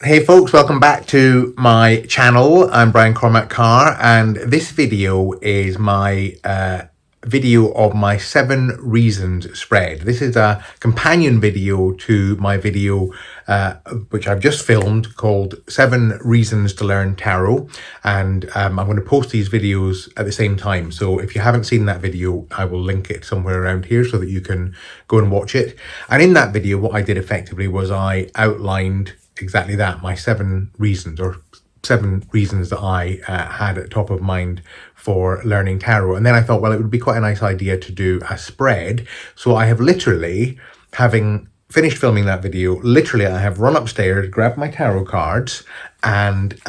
Hey folks, welcome back to my channel. I'm Brian Cormac Carr, and this video is my video of my 7 reasons spread. This is a companion video to my video which I've just filmed called 7 Reasons to Learn Tarot, and I'm going to post these videos at the same time. So if you haven't seen that video, I will link it somewhere around here so that you can go and watch it. And in that video, what I did effectively was I outlined exactly that, my 7 reasons, or 7 reasons that I had at top of mind for learning tarot. And then I thought, well, it would be quite a nice idea to do a spread. So I have literally, having finished filming that video, literally I have run upstairs, grabbed my tarot cards, and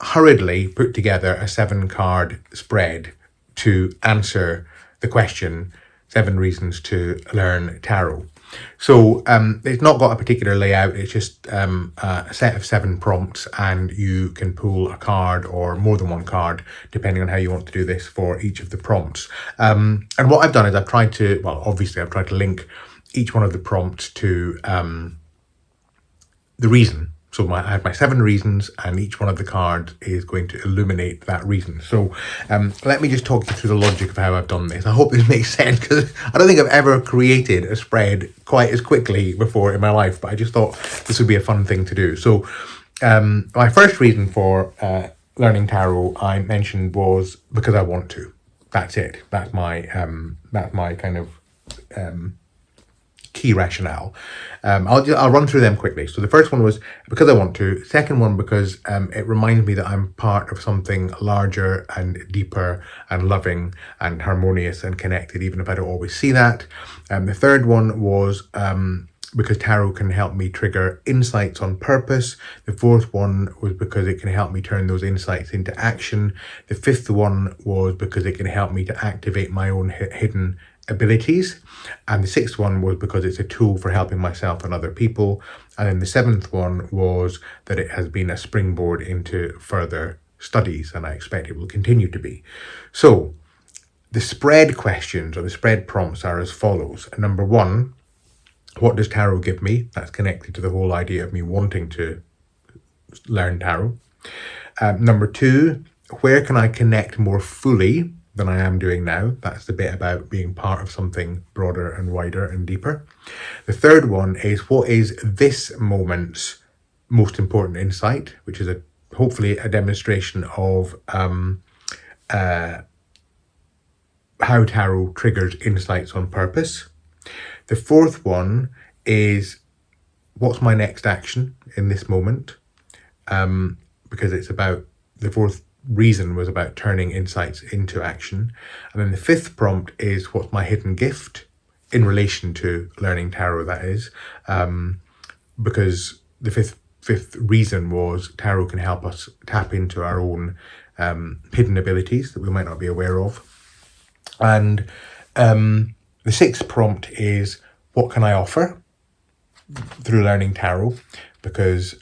hurriedly put together a 7 card spread to answer the question, 7 reasons to learn tarot. So it's not got a particular layout, it's just a set of 7 prompts, and you can pull a card or more than one card depending on how you want to do this for each of the prompts. And what I've done is I've tried to link each one of the prompts to the reason. So I have my 7 reasons, and each one of the cards is going to illuminate that reason. So let me just talk you through the logic of how I've done this. I hope this makes sense, because I don't think I've ever created a spread quite as quickly before in my life, but I just thought this would be a fun thing to do. So my first reason for learning tarot, I mentioned, was because I want to. That's it. That's my kind of key rationale. I'll run through them quickly. So the first one was because I want to. Second one, because it reminds me that I'm part of something larger and deeper and loving and harmonious and connected, even if I don't always see that. The third one was because tarot can help me trigger insights on purpose. The fourth one was because it can help me turn those insights into action. The fifth one was because it can help me to activate my own hidden abilities. And the sixth one was because it's a tool for helping myself and other people. And then the seventh one was that it has been a springboard into further studies, and I expect it will continue to be. So the spread questions, or the spread prompts, are as follows. Number 1, what does tarot give me? That's connected to the whole idea of me wanting to learn tarot. Number 2, where can I connect more fully than I am doing now? That's the bit about being part of something broader and wider and deeper. The third one is, what is this moment's most important insight, which is hopefully a demonstration of how tarot triggers insights on purpose. The fourth one is, what's my next action in this moment? Because it's about, the fourth reason was about turning insights into action. And then the fifth prompt is, what's my hidden gift in relation to learning tarot, that is, because the fifth reason was tarot can help us tap into our own hidden abilities that we might not be aware of. And the sixth prompt is, what can I offer through learning tarot? Because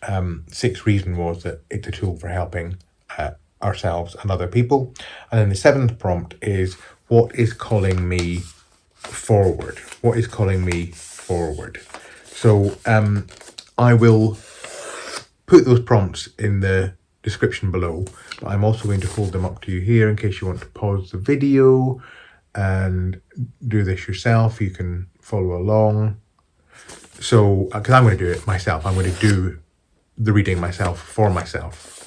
sixth reason was that it's a tool for helping ourselves and other people. And then the seventh prompt is, what is calling me forward? What is calling me forward? So I will put those prompts in the description below, but I'm also going to hold them up to you here in case you want to pause the video and do this yourself. You can follow along. So, because I'm going to do it myself, I'm going to do the reading myself for myself,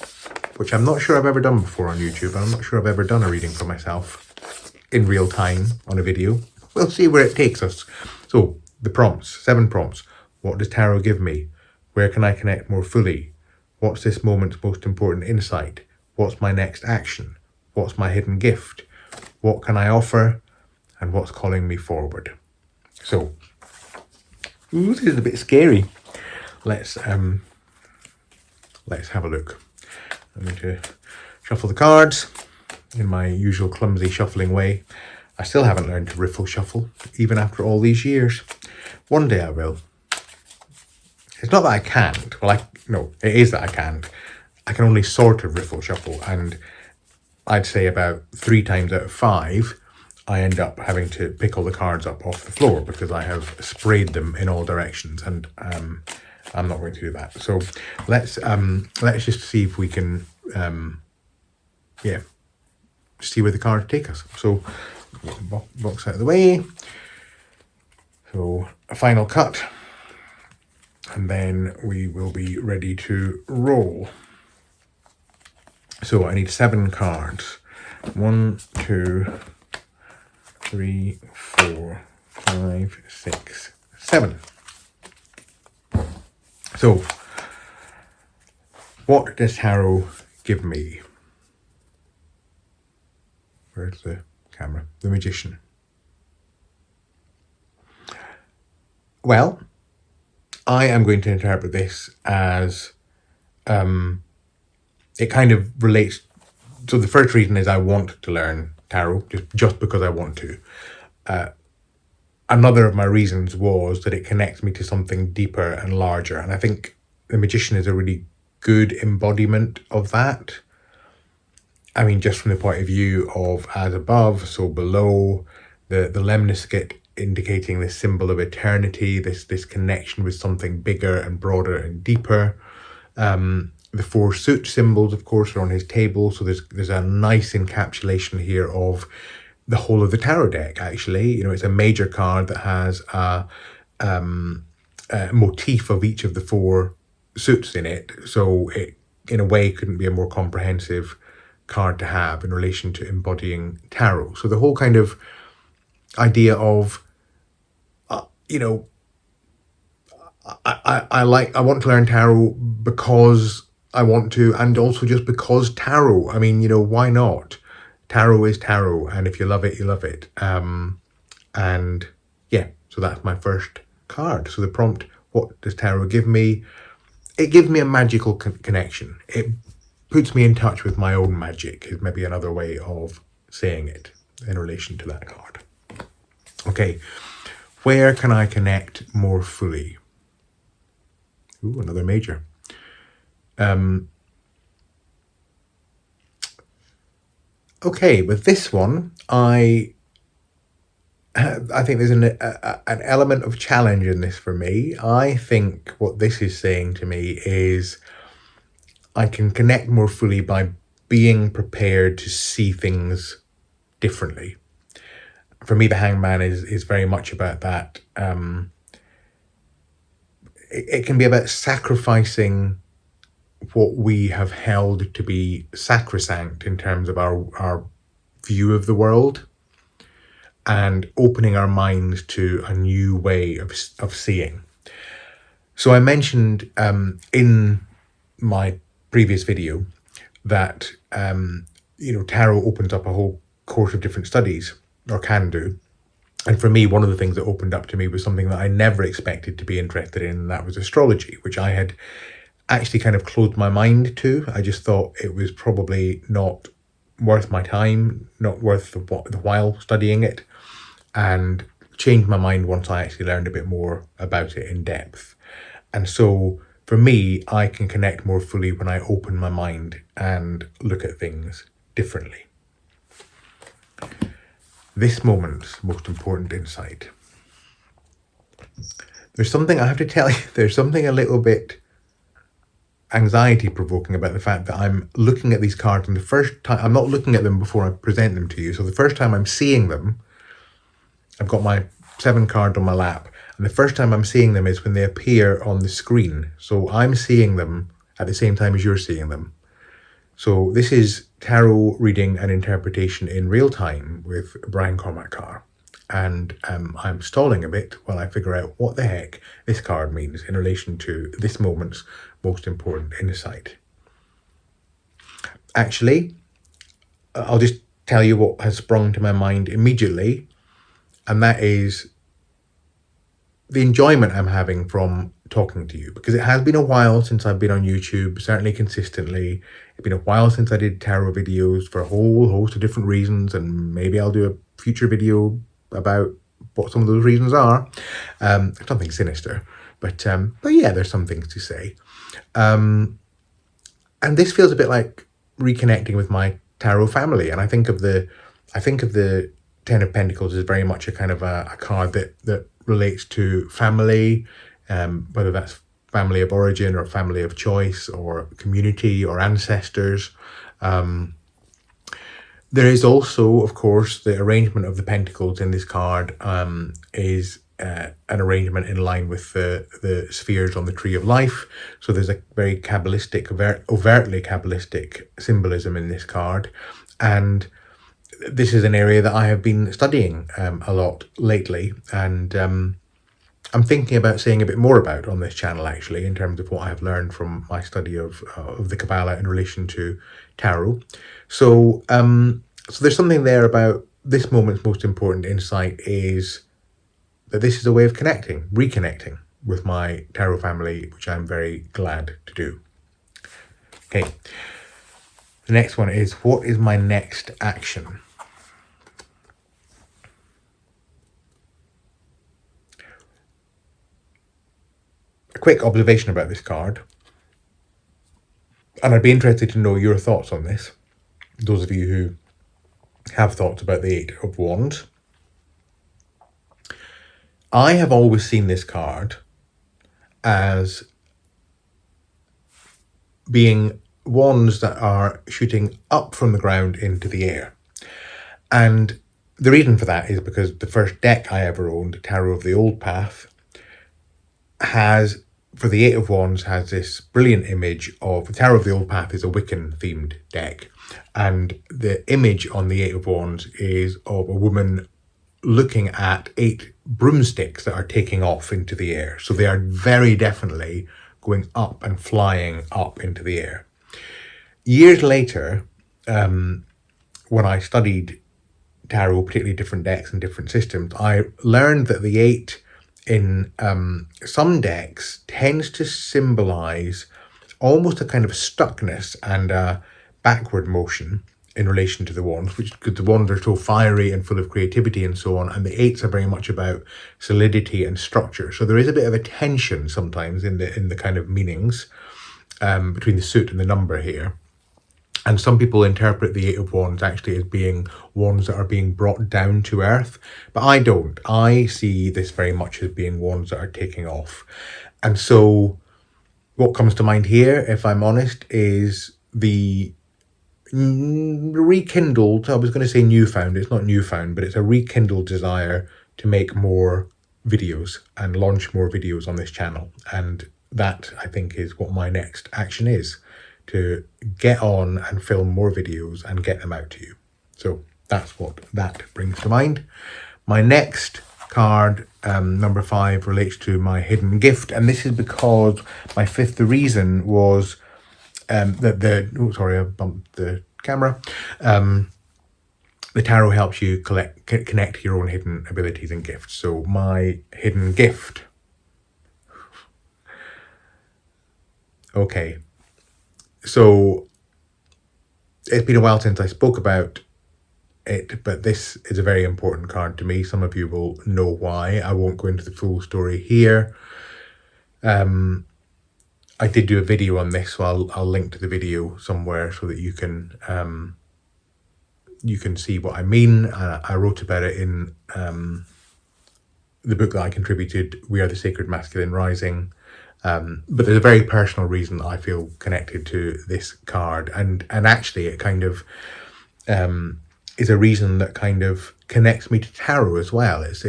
which I'm not sure I've ever done before on YouTube. I'm not sure I've ever done a reading for myself in real time on a video. We'll see where it takes us. So the prompts, 7 prompts. What does tarot give me? Where can I connect more fully? What's this moment's most important insight? What's my next action? What's my hidden gift? What can I offer? And what's calling me forward? So, this is a bit scary. Let's have a look. I'm going to shuffle the cards in my usual clumsy shuffling way. I still haven't learned to riffle shuffle, even after all these years. One day I will. It's not that I can't. Well, no, it is that I can't. I can only sort of riffle shuffle, and I'd say about 3 times out of 5, I end up having to pick all the cards up off the floor because I have sprayed them in all directions, and I'm not going to do that. So let's just see if we can see where the cards take us. So box out of the way. So a final cut, and then we will be ready to roll. So I need 7 cards. 1, 2, 3, 4, 5, 6, 7. So, what does tarot give me? Where's the camera? The Magician. Well, I am going to interpret this as it kind of relates. So the first reason is I want to learn tarot just because I want to. Another of my reasons was that it connects me to something deeper and larger. And I think the Magician is a really good embodiment of that. I mean, just from the point of view of as above, so below, the lemniscate indicating this symbol of eternity, this connection with something bigger and broader and deeper. The 4 suit symbols, of course, are on his table. So there's a nice encapsulation here of the whole of the tarot deck, actually. You know, it's a major card that has a motif of each of the 4 suits in it. So it, in a way, couldn't be a more comprehensive card to have in relation to embodying tarot. So the whole kind of idea of, I want to learn tarot because I want to, and also just because tarot. I mean, why not? Tarot is tarot, and if you love it, you love it. And yeah, so that's my first card. So the prompt, what does tarot give me? It gives me a magical connection. It puts me in touch with my own magic, is maybe another way of saying it in relation to that card. Okay, where can I connect more fully? Ooh, another major. Okay, with this one, I think there's an element of challenge in this for me. I think what this is saying to me is I can connect more fully by being prepared to see things differently. For me, the Hangman is very much about that. It can be about sacrificing what we have held to be sacrosanct in terms of our view of the world, and opening our minds to a new way of seeing. So I mentioned in my previous video that tarot opens up a whole course of different studies, or can do. And for me, one of the things that opened up to me was something that I never expected to be interested in, and that was astrology, which I had actually kind of closed my mind to. I just thought it was probably not worth my time, not worth the while studying it, and changed my mind once I actually learned a bit more about it in depth. And so for me, I can connect more fully when I open my mind and look at things differently. This moment's most important insight. There's something I have to tell you, there's something a little bit anxiety provoking about the fact that I'm looking at these cards, and the first time, I'm not looking at them before I present them to you. So the first time I'm seeing them, I've got my 7 cards on my lap, and the first time I'm seeing them is when they appear on the screen. So I'm seeing them at the same time as you're seeing them. So this is tarot reading and interpretation in real time with Brian Cormack. And I'm stalling a bit while I figure out what the heck this card means in relation to this moment's most important insight. Actually, I'll just tell you what has sprung to my mind immediately, and that is the enjoyment I'm having from talking to you, because it has been a while since I've been on YouTube, certainly consistently. It's been a while since I did tarot videos for a whole host of different reasons, and maybe I'll do a future video about what some of those reasons are. It's nothing sinister, but yeah, there's some things to say. And this feels a bit like reconnecting with my tarot family, and I think of the Ten of Pentacles as very much a kind of a card that relates to family, whether that's family of origin or family of choice or community or ancestors. There is also, of course, the arrangement of the pentacles in this card is an arrangement in line with the spheres on the Tree of Life. So there's a very Kabbalistic, overtly Kabbalistic symbolism in this card. And this is an area that I have been studying a lot lately. And I'm thinking about saying a bit more about on this channel, actually, in terms of what I've learned from my study of the Kabbalah in relation to tarot. So there's something there about this moment's most important insight is that this is a way of connecting, reconnecting with my tarot family, which I'm very glad to do. Okay, the next one is, what is my next action? A quick observation about this card, and I'd be interested to know your thoughts on this, those of you who have thoughts about the Eight of Wands. I have always seen this card as being wands that are shooting up from the ground into the air. And the reason for that is because the first deck I ever owned, Tarot of the Old Path, has, for the Eight of Wands, has this brilliant image of, Tarot of the Old Path is a Wiccan themed deck. And the image on the Eight of Wands is of a woman looking at 8 broomsticks that are taking off into the air. So they are very definitely going up and flying up into the air. Years later, when I studied tarot, particularly different decks and different systems, I learned that the 8 in some decks tends to symbolize almost a kind of stuckness and a backward motion in relation to the wands, which, because the wands are so fiery and full of creativity and so on, and the 8s are very much about solidity and structure. So there is a bit of a tension sometimes in the kind of meanings between the suit and the number here. And some people interpret the Eight of Wands actually as being wands that are being brought down to earth, but I don't. I see this very much as being wands that are taking off. And so what comes to mind here, if I'm honest, is the rekindled, I was going to say newfound, it's not newfound, but it's a rekindled desire to make more videos and launch more videos on this channel. And that, I think, is what my next action is, to get on and film more videos and get them out to you. So that's what that brings to mind. My next card, number 5, relates to my hidden gift. And this is because my fifth reason was I bumped the camera. The tarot helps you connect your own hidden abilities and gifts. So my hidden gift. Okay. So it's been a while since I spoke about it, but this is a very important card to me. Some of you will know why. I won't go into the full story here. I did do a video on this, so I'll link to the video somewhere so that you can see what I mean. I wrote about it in the book that I contributed, We Are the Sacred Masculine Rising. But there's a very personal reason I feel connected to this card, and actually it kind of is a reason that kind of connects me to tarot as well. It's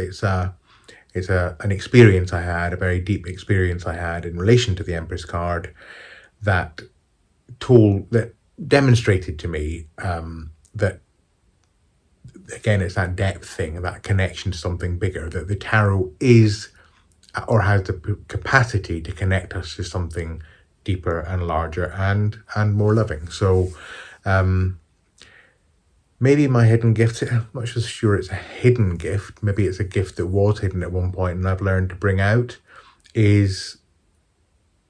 an experience I had, a very deep experience I had in relation to the Empress card that demonstrated to me that, again, it's that depth thing, that connection to something bigger, that the tarot is or has the capacity to connect us to something deeper and larger and more loving. So maybe my hidden gift, I'm not just sure it's a hidden gift, maybe it's a gift that was hidden at one point and I've learned to bring out, is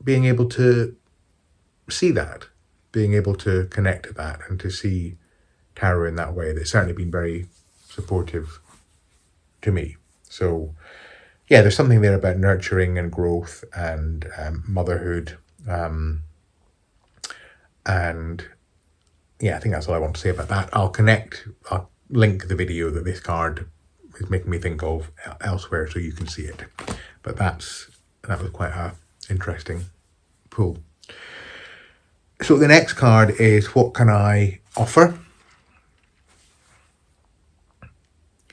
being able to see that, being able to connect to that and to see tarot in that way. That's certainly been very supportive to me. So yeah, there's something there about nurturing and growth and motherhood. And yeah, I think that's all I want to say about that. I'll link the video that this card is making me think of elsewhere so you can see it. But that was quite Interesting. Cool. So the next card is, what can I offer?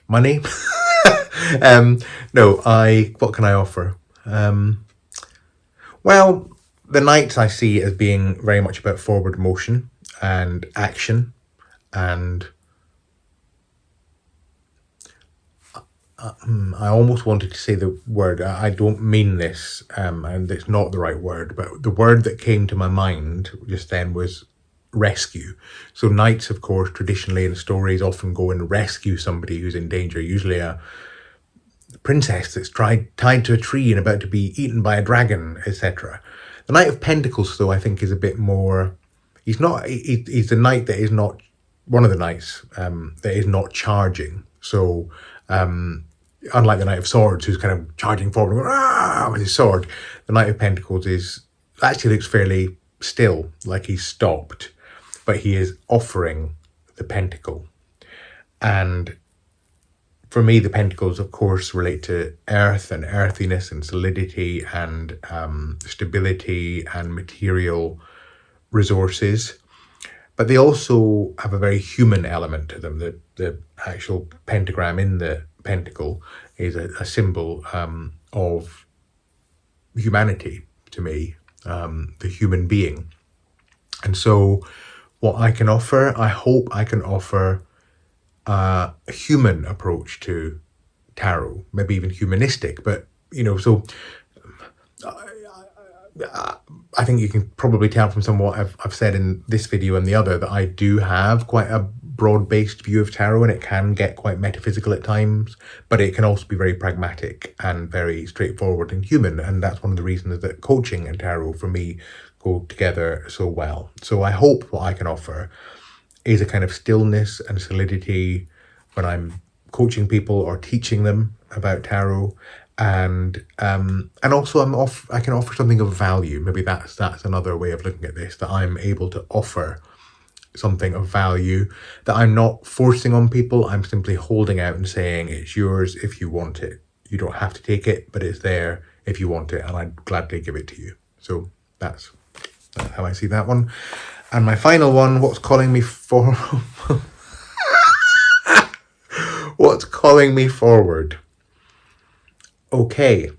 Money? No, what can I offer? Well, the Knights I see as being very much about forward motion and action, and I almost wanted to say the word, I don't mean this, and it's not the right word, but the word that came to my mind just then was rescue. So knights, of course, traditionally in stories often go and rescue somebody who's in danger, usually a princess that's tied to a tree and about to be eaten by a dragon, etc. The Knight of Pentacles, though, I think is a bit more, he's the knight that is not, one of the knights that is not charging. So unlike the Knight of Swords, who's kind of charging forward and going, with his sword, the Knight of Pentacles actually looks fairly still, like he's stopped, but he is offering the pentacle. And for me, the pentacles, of course, relate to earth and earthiness and solidity and stability and material resources. But they also have a very human element to them. The actual pentagram in the pentacle is a symbol of humanity to me, the human being. And so what I can offer, I hope I can offer a human approach to tarot, maybe even humanistic, but so I think you can probably tell from some of what I've said in this video and the other that I do have quite a broad-based view of tarot, and it can get quite metaphysical at times, but it can also be very pragmatic and very straightforward and human, and that's one of the reasons that coaching and tarot for me go together so well. So I hope what I can offer is a kind of stillness and solidity when I'm coaching people or teaching them about tarot, and also I can offer something of value. Maybe that's another way of looking at this, that I'm able to offer something of value, that I'm not forcing on people. I'm simply holding out and saying it's yours if you want it. You don't have to take it, but it's there if you want it, and I'd gladly give it to you. So that's how I see that one. And my final one, what's calling me for what's calling me forward? Okay.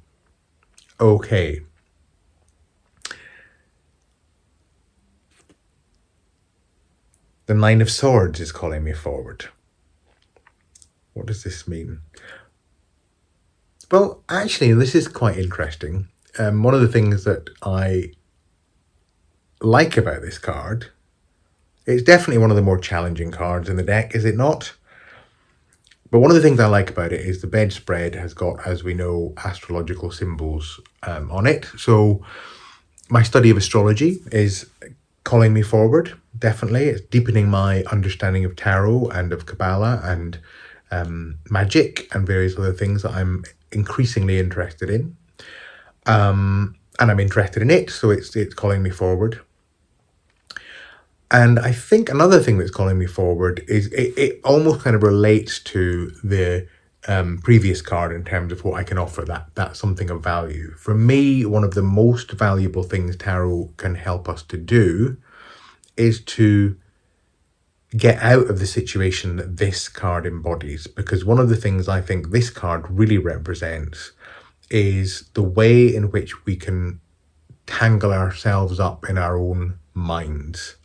The Nine of Swords is calling me forward. What does this mean? Well, actually, this is quite interesting. One of the things that I like about this card, it's definitely one of the more challenging cards in the deck, is it not? But one of the things I like about it is the bedspread has got, as we know, astrological symbols on it. So my study of astrology is calling me forward, definitely. It's deepening my understanding of tarot and of Kabbalah and magic and various other things that I'm increasingly interested in. And I'm interested in it, so it's calling me forward. And I think another thing that's calling me forward is it almost kind of relates to the previous card in terms of what I can offer, that's something of value. For me, one of the most valuable things tarot can help us to do is to get out of the situation that this card embodies. Because one of the things I think this card really represents is the way in which we can tangle ourselves up in our own minds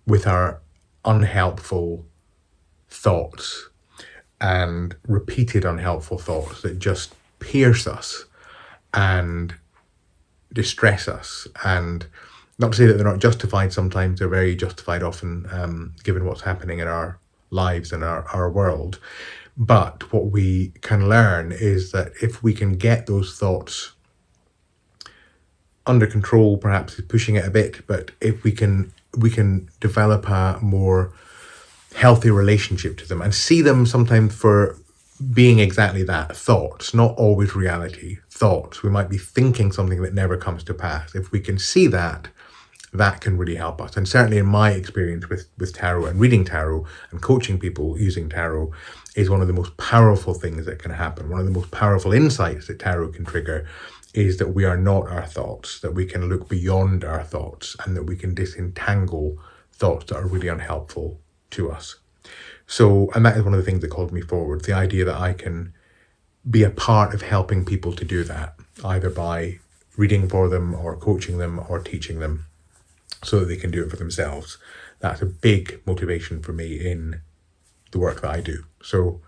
with our unhelpful thoughts and repeated unhelpful thoughts that just pierce us and distress us. And not to say that they're not justified, sometimes they're very justified often, given what's happening in our lives and our world. But what we can learn is that if we can get those thoughts under control, perhaps is pushing it a bit, but if we can develop a more healthy relationship to them and see them sometimes for being exactly that, thoughts, not always reality, thoughts. We might be thinking something that never comes to pass. If we can see that, that can really help us. And certainly in my experience with tarot and reading tarot and coaching people using tarot is one of the most powerful things that can happen. One of the most powerful insights that tarot can trigger is that we are not our thoughts, that we can look beyond our thoughts, and that we can disentangle thoughts that are really unhelpful to us. So, and that is one of the things that called me forward, the idea that I can be a part of helping people to do that, either by reading for them or coaching them or teaching them so that they can do it for themselves. That's a big motivation for me in the work that I do. So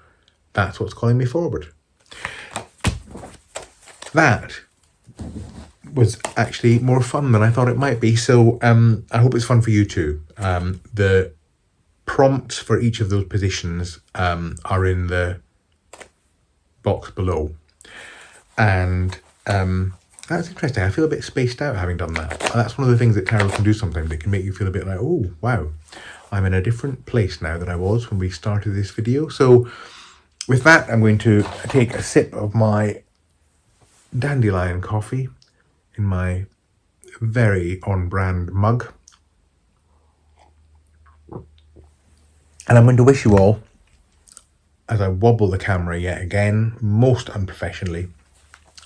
that's what's calling me forward. That was actually more fun than I thought it might be. So I hope it's fun for you too. The prompts for each of those positions are in the box below. And that's interesting. I feel a bit spaced out having done that. And that's one of the things that tarot can do sometimes. It can make you feel a bit like, oh, wow, I'm in a different place now than I was when we started this video. So with that, I'm going to take a sip of my dandelion coffee in my very on-brand mug. And I'm going to wish you all, as I wobble the camera yet again, most unprofessionally,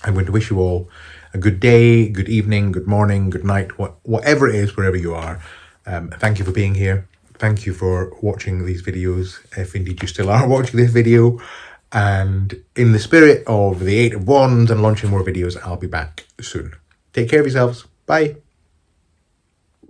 I'm going to wish you all a good day, good evening, good morning, good night, whatever it is, wherever you are. Thank you for being here. Thank you for watching these videos, if indeed you still are watching this video. And in the spirit of the 8 of Wands and launching more videos, I'll be back soon. Take care of yourselves. Bye.